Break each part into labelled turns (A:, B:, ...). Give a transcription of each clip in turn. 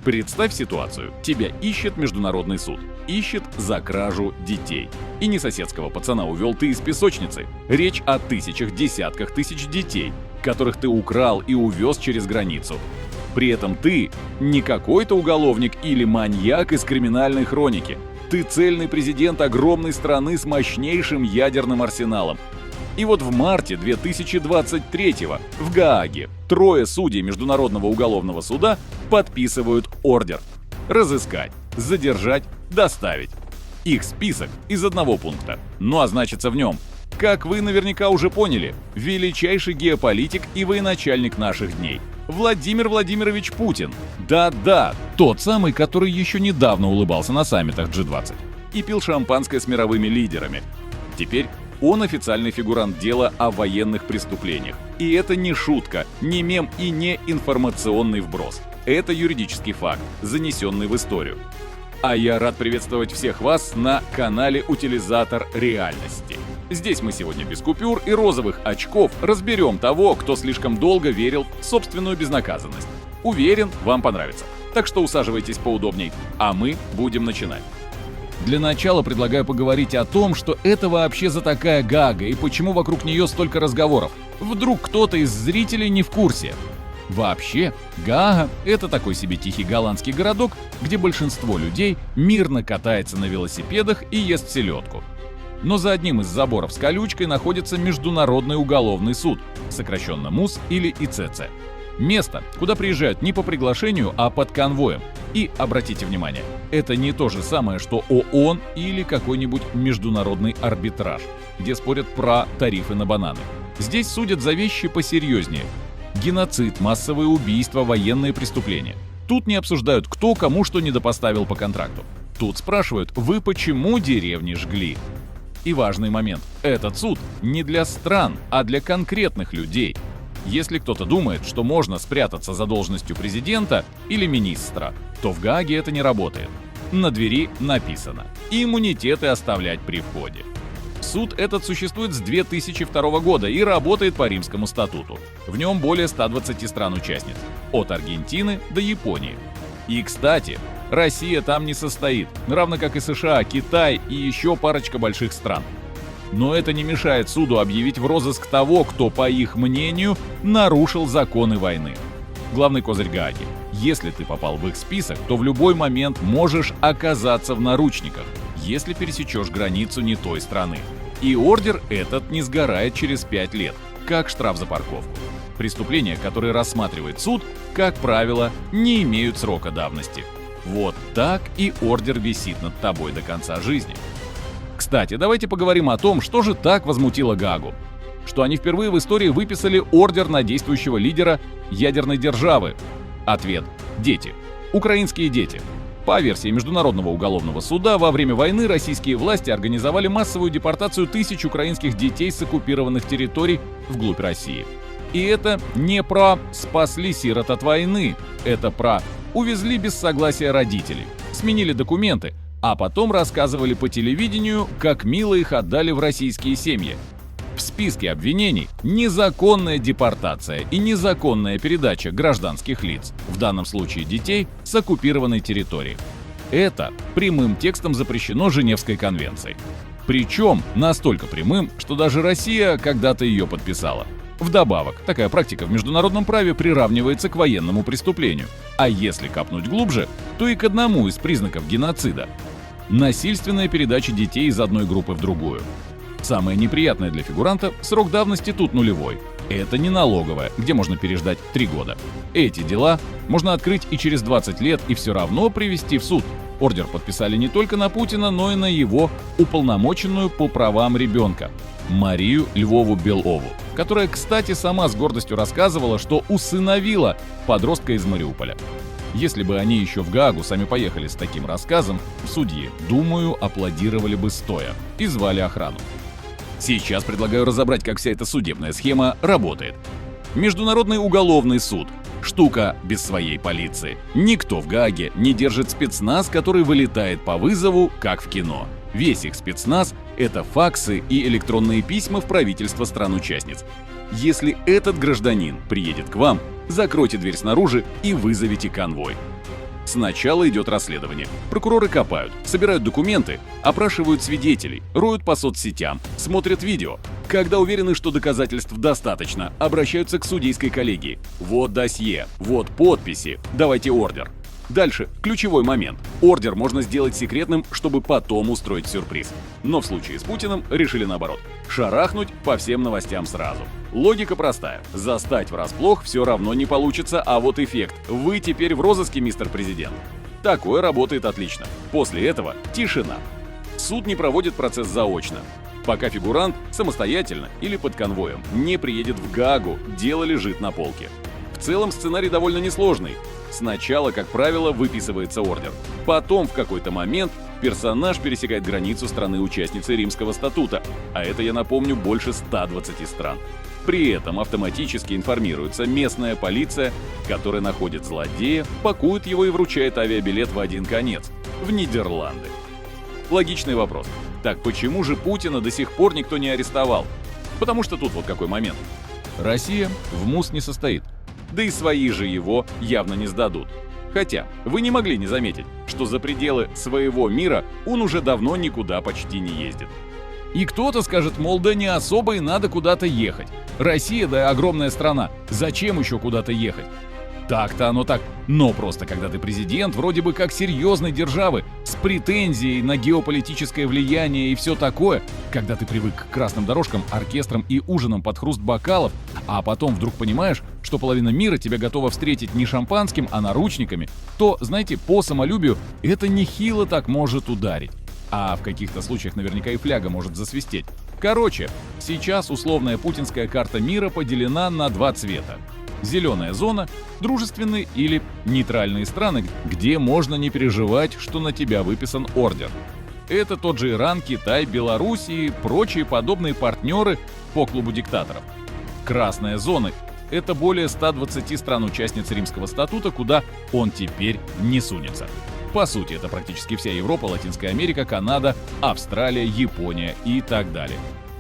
A: Представь ситуацию. Тебя ищет международный суд. Ищет за кражу детей. И не соседского пацана увел ты из песочницы. Речь о тысячах, десятках тысяч детей, которых ты украл и увез через границу. При этом ты не какой-то уголовник или маньяк из криминальной хроники. Ты цельный президент огромной страны с мощнейшим ядерным арсеналом. И вот в марте 2023-го в Гааге 3 судей Международного уголовного суда подписывают ордер. Разыскать, задержать, доставить. Их список из одного пункта, но значится в нем, как вы наверняка уже поняли, величайший геополитик и военачальник наших дней – Владимир Владимирович Путин. Да-да, тот самый, который еще недавно улыбался на саммитах G20 и пил шампанское с мировыми лидерами. Теперь он официальный фигурант дела о военных преступлениях. И это не шутка, не мем и не информационный вброс. Это юридический факт, занесенный в историю. А я рад приветствовать всех вас на канале «Утилизатор реальности». Здесь мы сегодня без купюр и розовых очков разберем того, кто слишком долго верил в собственную безнаказанность. Уверен, вам понравится. Так что усаживайтесь поудобней, а мы будем начинать. Для начала предлагаю поговорить о том, что это вообще за такая Гаага и почему вокруг нее столько разговоров. Вдруг кто-то из зрителей не в курсе. Вообще, Гаага – это такой себе тихий голландский городок, где большинство людей мирно катается на велосипедах и ест селедку. Но за одним из заборов с колючкой находится Международный уголовный суд, сокращенно МУС или ИЦЦ. Место, куда приезжают не по приглашению, а под конвоем. И, обратите внимание, это не то же самое, что ООН или какой-нибудь международный арбитраж, где спорят про тарифы на бананы. Здесь судят за вещи посерьезнее. Геноцид, массовые убийства, военные преступления. Тут не обсуждают, кто кому что недопоставил по контракту. Тут спрашивают, вы почему деревни жгли? И важный момент. Этот суд не для стран, а для конкретных людей. Если кто-то думает, что можно спрятаться за должностью президента или министра, то в Гааге это не работает. На двери написано «Иммунитеты оставлять при входе». Суд этот существует с 2002 года и работает по Римскому статуту. В нем более 120 стран-участниц, от Аргентины до Японии. И, кстати, Россия там не состоит, равно как и США, Китай и еще парочка больших стран. Но это не мешает суду объявить в розыск того, кто, по их мнению, нарушил законы войны. Главный козырь Гааги. Если ты попал в их список, то в любой момент можешь оказаться в наручниках, если пересечешь границу не той страны. И ордер этот не сгорает через 5 лет, как штраф за парковку. Преступления, которые рассматривает суд, как правило, не имеют срока давности. Вот так и ордер висит над тобой до конца жизни. Кстати, давайте поговорим о том, что же так возмутило Гаагу. Что они впервые в истории выписали ордер на действующего лидера ядерной державы. Ответ – дети. Украинские дети. По версии Международного уголовного суда, во время войны российские власти организовали массовую депортацию тысяч украинских детей с оккупированных территорий вглубь России. И это не про «спасли сирот от войны», это про «увезли без согласия родителей», сменили документы, а потом рассказывали по телевидению, как мило их отдали в российские семьи. В списке обвинений незаконная депортация и незаконная передача гражданских лиц, в данном случае детей, с оккупированной территории. Это прямым текстом запрещено Женевской конвенцией. Причем настолько прямым, что даже Россия когда-то ее подписала. Вдобавок, такая практика в международном праве приравнивается к военному преступлению. А если копнуть глубже, то и к одному из признаков геноцида – насильственная передача детей из одной группы в другую. Самое неприятное для фигуранта – срок давности тут нулевой. Это не налоговая, где можно переждать 3 года. Эти дела можно открыть и через 20 лет и все равно привести в суд. Ордер подписали не только на Путина, но и на его уполномоченную по правам ребенка Марию Львову Белову, которая, кстати, сама с гордостью рассказывала, что усыновила подростка из Мариуполя. Если бы они еще в Гаагу сами поехали с таким рассказом, судьи, думаю, аплодировали бы стоя и звали охрану. Сейчас предлагаю разобрать, как вся эта судебная схема работает. Международный уголовный суд – штука без своей полиции. Никто в Гааге не держит спецназ, который вылетает по вызову, как в кино. Весь их спецназ – это факсы и электронные письма в правительство стран-участниц. Если этот гражданин приедет к вам, закройте дверь снаружи и вызовите конвой. Сначала идет расследование. Прокуроры копают, собирают документы, опрашивают свидетелей, роют по соцсетям, смотрят видео. Когда уверены, что доказательств достаточно, обращаются к судейской коллегии. Вот досье, вот подписи, давайте ордер. Дальше ключевой момент. Ордер можно сделать секретным, чтобы потом устроить сюрприз. Но в случае с Путиным решили наоборот. Шарахнуть по всем новостям сразу. Логика простая. Застать врасплох все равно не получится, а вот эффект. Вы теперь в розыске, мистер президент. Такое работает отлично. После этого тишина. Суд не проводит процесс заочно. Пока фигурант самостоятельно или под конвоем не приедет в Гаагу, дело лежит на полке. В целом сценарий довольно несложный. Сначала, как правило, выписывается ордер. Потом, в какой-то момент, персонаж пересекает границу страны-участницы Римского статута, а это, я напомню, больше 120 стран. При этом автоматически информируется местная полиция, которая находит злодея, пакует его и вручает авиабилет в один конец – в Нидерланды. Логичный вопрос. Так почему же Путина до сих пор никто не арестовал? Потому что тут вот какой момент. Россия в МУС не состоит. Да и свои же его явно не сдадут. Хотя, вы не могли не заметить, что за пределы своего мира он уже давно никуда почти не ездит. И кто-то скажет, мол, да не особо и надо куда-то ехать. Россия, да огромная страна, зачем еще куда-то ехать? Так-то оно так, но просто когда ты президент вроде бы как серьезной державы, с претензией на геополитическое влияние и все такое, когда ты привык к красным дорожкам, оркестрам и ужинам под хруст бокалов, а потом вдруг понимаешь, что половина мира тебя готова встретить не шампанским, а наручниками, то, знаете, по самолюбию это нехило так может ударить. А в каких-то случаях наверняка и фляга может засвистеть. Короче, сейчас условная путинская карта мира поделена на два цвета. Зеленая зона – дружественные или нейтральные страны, где можно не переживать, что на тебя выписан ордер. Это тот же Иран, Китай, Беларусь и прочие подобные партнеры по клубу диктаторов. Красная зона – это более 120 стран-участниц Римского статута, куда он теперь не сунется. По сути, это практически вся Европа, Латинская Америка, Канада, Австралия, Япония и так далее.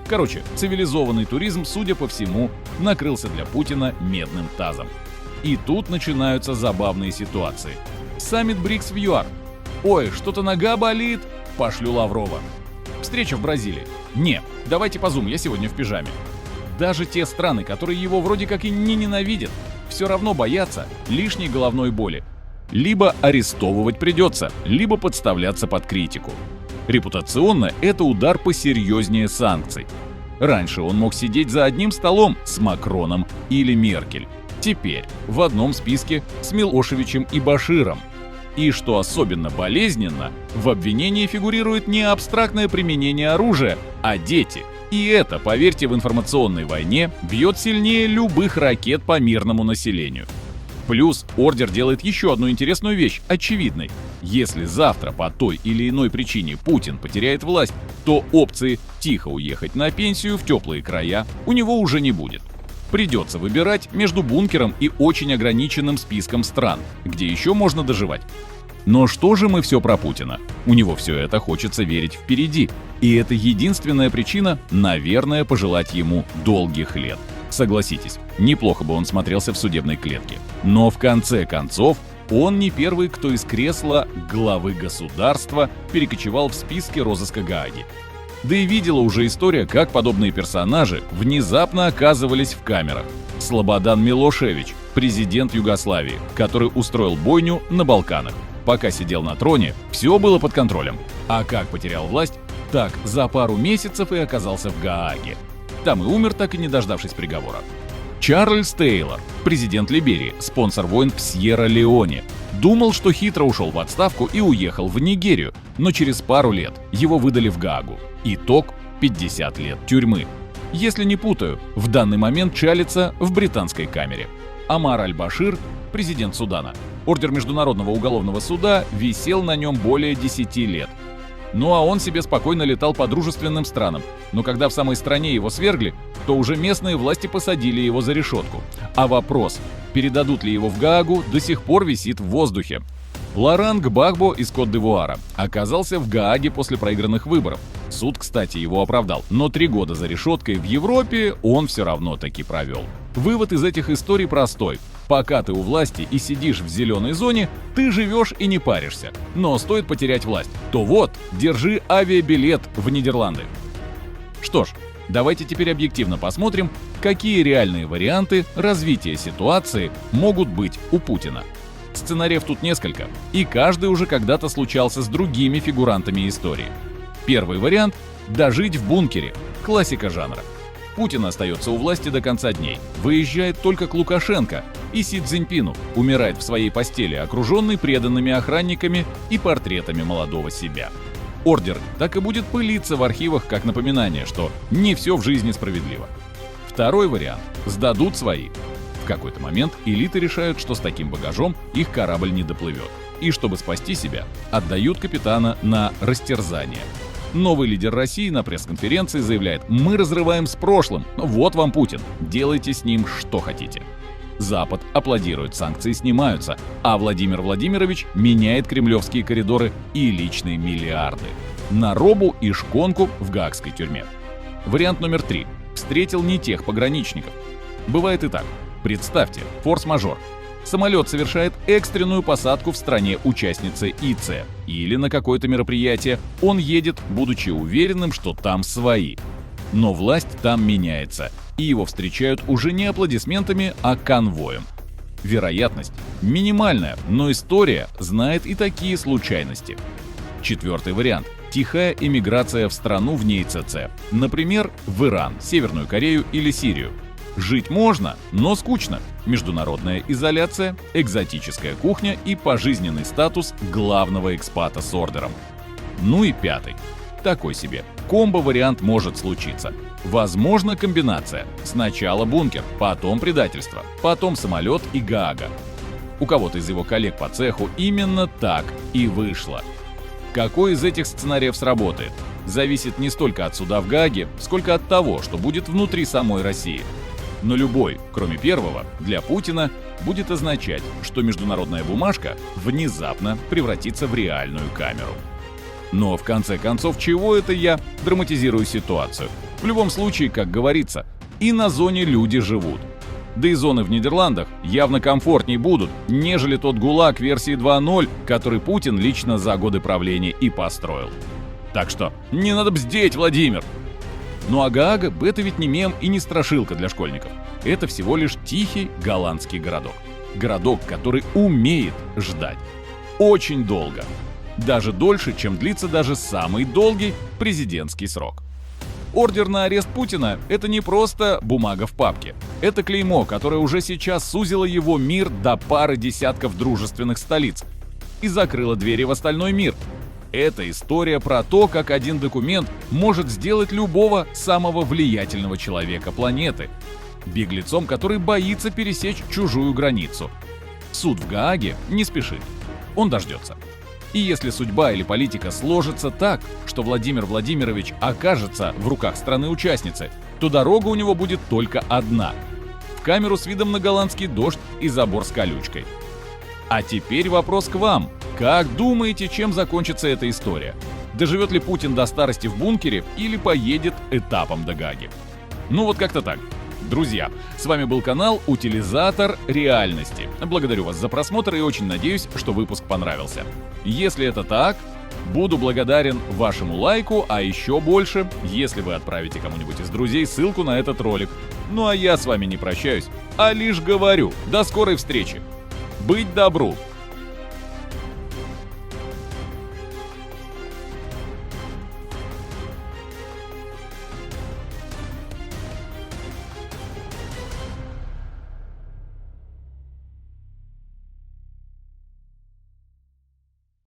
A: Короче, цивилизованный туризм, судя по всему, накрылся для Путина медным тазом. И тут начинаются забавные ситуации. Саммит БРИКС в ЮАР. Ой, что-то нога болит? Пошлю Лаврова. Встреча в Бразилии. Не, давайте по Zoom, я сегодня в пижаме. Даже те страны, которые его вроде как и не ненавидят, все равно боятся лишней головной боли. Либо арестовывать придется, либо подставляться под критику. Репутационно это удар посерьезнее санкций. Раньше он мог сидеть за одним столом с Макроном или Меркель. Теперь в одном списке с Милошевичем и Баширом. И что особенно болезненно, в обвинении фигурирует не абстрактное применение оружия, а дети. И это, поверьте, в информационной войне бьет сильнее любых ракет по мирному населению. Плюс ордер делает еще одну интересную вещь очевидной. Если завтра по той или иной причине Путин потеряет власть, то опции тихо уехать на пенсию в теплые края у него уже не будет. Придется выбирать между бункером и очень ограниченным списком стран, где еще можно доживать. Но что же мы все про Путина? У него все это хочется верить впереди. И это единственная причина, наверное, пожелать ему долгих лет. Согласитесь, неплохо бы он смотрелся в судебной клетке. Но в конце концов, он не первый, кто из кресла главы государства перекочевал в списке розыска Гааги. Да и видела уже история, как подобные персонажи внезапно оказывались в камерах. Слободан Милошевич, президент Югославии, который устроил бойню на Балканах. Пока сидел на троне, все было под контролем. А как потерял власть, так за пару месяцев и оказался в Гааге. Там и умер, так и не дождавшись приговора. Чарльз Тейлор, президент Либерии, спонсор войн в Сьерра-Леоне, думал, что хитро ушел в отставку и уехал в Нигерию, но через пару лет его выдали в Гаагу. Итог – 50 лет тюрьмы. Если не путаю, в данный момент чалится в британской камере. Омар аль-Башир, президент Судана. Ордер Международного уголовного суда висел на нем более 10 лет. Ну а он себе спокойно летал по дружественным странам, но когда в самой стране его свергли, то уже местные власти посадили его за решетку. А вопрос, передадут ли его в Гаагу, до сих пор висит в воздухе. Лоран Гбагбо из Кот-д'Ивуара оказался в Гааге после проигранных выборов. Суд, кстати, его оправдал, но 3 года за решеткой в Европе он все равно таки провел. Вывод из этих историй простой. Пока ты у власти и сидишь в зеленой зоне, ты живешь и не паришься. Но стоит потерять власть, то вот, держи авиабилет в Нидерланды. Что ж, давайте теперь объективно посмотрим, какие реальные варианты развития ситуации могут быть у Путина. Сценариев тут несколько, и каждый уже когда-то случался с другими фигурантами истории. Первый вариант – дожить в бункере, классика жанра. Путин остается у власти до конца дней, выезжает только к Лукашенко, и Си Цзиньпину умирает в своей постели, окруженный преданными охранниками и портретами молодого себя. Ордер так и будет пылиться в архивах как напоминание, что не все в жизни справедливо. Второй вариант – сдадут свои. В какой-то момент элиты решают, что с таким багажом их корабль не доплывет, и чтобы спасти себя, отдают капитана на растерзание. Новый лидер России на пресс-конференции заявляет: «Мы разрываем с прошлым, вот вам Путин, делайте с ним что хотите». Запад аплодирует, санкции снимаются, а Владимир Владимирович меняет кремлевские коридоры и личные миллиарды на робу и шконку в гаагской тюрьме. Вариант номер 3. Встретил не тех пограничников. Бывает и так. Представьте, форс-мажор. Самолет совершает экстренную посадку в стране-участнице ИЦ, или на какое-то мероприятие он едет, будучи уверенным, что там свои. Но власть там меняется, и его встречают уже не аплодисментами, а конвоем. Вероятность минимальная, но история знает и такие случайности. Четвертый вариант – тихая эмиграция в страну вне ИЦЦ, например, в Иран, Северную Корею или Сирию. Жить можно, но скучно. Международная изоляция, экзотическая кухня и пожизненный статус главного экспата с ордером. Ну и пятый. Такой себе. Комбо-вариант может случиться. Возможно комбинация. Сначала бункер, потом предательство, потом самолет и Гаага. У кого-то из его коллег по цеху именно так и вышло. Какой из этих сценариев сработает, зависит не столько от суда в Гааге, сколько от того, что будет внутри самой России. Но любой, кроме первого, для Путина будет означать, что международная бумажка внезапно превратится в реальную камеру. Но в конце концов, чего это я драматизирую ситуацию? В любом случае, как говорится, и на зоне люди живут. Да и зоны в Нидерландах явно комфортней будут, нежели тот ГУЛАГ версии 2.0, который Путин лично за годы правления и построил. Так что не надо бздеть, Владимир! Ну а Гаага – это ведь не мем и не страшилка для школьников. Это всего лишь тихий голландский городок. Городок, который умеет ждать. Очень долго. Даже дольше, чем длится даже самый долгий президентский срок. Ордер на арест Путина – это не просто бумага в папке. Это клеймо, которое уже сейчас сузило его мир до пары десятков дружественных столиц и закрыло двери в остальной мир. Это история про то, как один документ может сделать любого самого влиятельного человека планеты беглецом, который боится пересечь чужую границу. Суд в Гааге не спешит, он дождется. И если судьба или политика сложится так, что Владимир Владимирович окажется в руках страны-участницы, то дорога у него будет только одна – в камеру с видом на голландский дождь и забор с колючкой. А теперь вопрос к вам. Как думаете, чем закончится эта история? Доживет ли Путин до старости в бункере или поедет этапом до Гааги? Ну вот как-то так. Друзья, с вами был канал Утилизатор реальности. Благодарю вас за просмотр и очень надеюсь, что выпуск понравился. Если это так, буду благодарен вашему лайку, а еще больше, если вы отправите кому-нибудь из друзей ссылку на этот ролик. Ну а я с вами не прощаюсь, а лишь говорю: до скорой встречи. Быть добру!